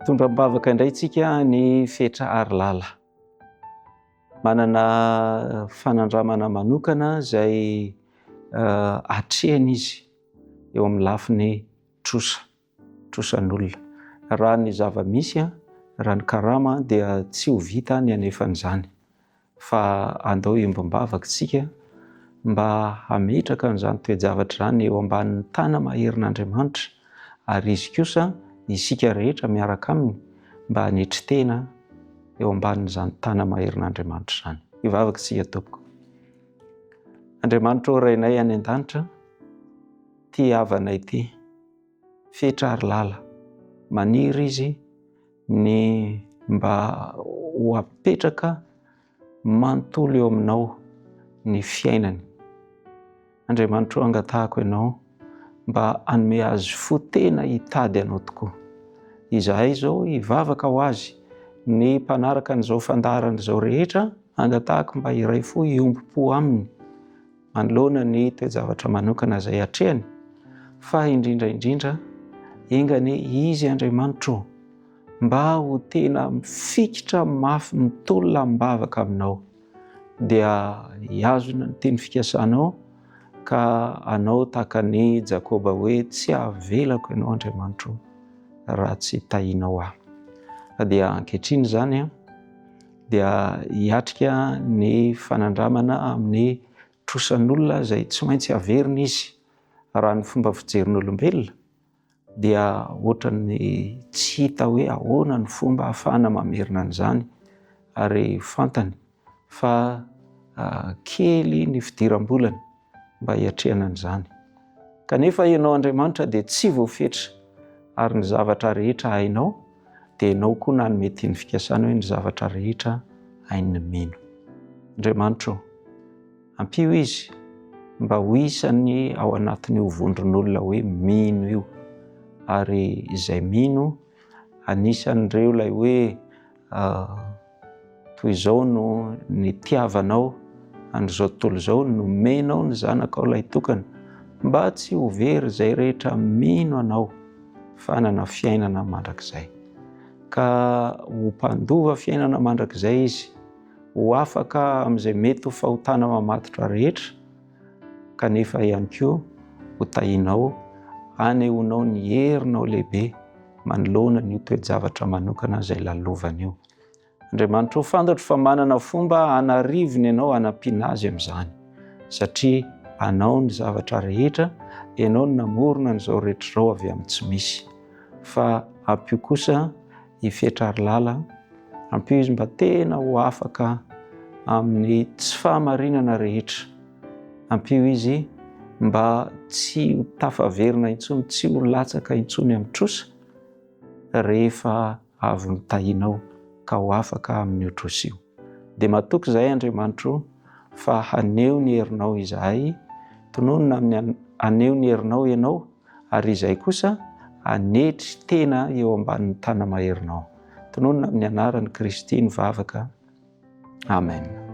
Tondram-bavaka indray tsika ny fetra Arilala. Manana fanandramana manokana izay hatrehany izy eo amin'ny lafiny trosan'olona. Raha ny zava-misy, raha ny karama dia tsy ho vita ny anefan'izany. Fa andao iombam-bavaka isika mba hametraka an'izany toe-javatra izany eo ambanin'ny tana maherin'Andriamanitra, ary izy kosa isika rehetra miaraka aminy mba hanetri-tena eo ambanin'izany tana maherin'Andriamanitra izany. Hivavaka isika tompoko. Andriamanitra, o Rainay any an-danitra, ty havanay ty, fetra Arilala, maniry izy ny mba ho apetraka manontolo eo aminao ny fiainany. Andriamanitra, angatahako ianao mba hanome azy fotena hitady anao tokoa. Izahay zao hivavaka ho azy, ny mpanaraka an'izao fandaharana izao rehetra, angatahako mba iray fo hiombi-po aminy manoloana ny toe-javatra manokana izay hatrehany. Fa indrindra engany izy Andriamanitra mba ho tena mifikitra mafy mitolona mivavaka aminao, dia hiazona ny teny fikasanao, ka anao tahaka ny Jakoba hoe tsy havelako ianao Andriamanitra raha tsy tahinao aho. Dia ankehitriny izany dia hiatrika ny fanandramana amin'ny trosan'olona izay tsy maintsy haverina izy. Raha ny fomba fijerin'olombelona dia ohatran'ny tsy hita hoe ahoana ny fomba ahafahana mamerina an'izany, ary fantany fa kely ny fidiram-bolany mba hiatrehana an'izany. Kanefa ianao Andriamanitra dia tsy voafetra, ary ny zavatra rehetra hainao dia ianao koa nanome teny fikasana hoe ny zavatra rehetra hainy mino. Andriamanitra, ampio izy mba ho isany ao anatin'io vondron'olona hoe mino io, ary izay mino anisan'ireo ilay hoe toy izao no ny tiavanao, andrizao tontolo izao nomenao ny zanakao ilay tokana, mba tsy ho very izay rehetra mino anao fa hanana fiainana mandrakizay. Ka ho mpandova fiainana mandrakizay izy, ho afaka amin'izay mety ho fahotana mamatotra rehetra, kanefa ihany koa ho tahinao, hanehoanao ny herinao lehibe manoloana ny toe-javatra manokana izay lalovana io. Andriamanitra, fantatro fa manana fomba hanarivony ianao, hanampiana azy amin'izany, satria anao ny zavatra rehetra, ianao no namorona an'izao rehetra izao avy amin'ny tsy misy. Fa ampio kosa hifetra Arilala, ampio izy mba tena ho afaka amin'ny tsy fahamarinana rehetra, ampio izy mba tsy ho tafaverina intsony, tsy ho latsaka intsony amin'ny trosa rehefa avy ny tahinao ka ho afaka amin'io trosa io. Dia matoky izay Andriamanitra fa haneho ny herinao izahay, tononona amin'ny haneho ny herinao ianao, ary izay kosa hanetry tena eo ambanin'ny tana maherinao. Tononona amin'ny anaran'i Kristy ny vavaka. Amen.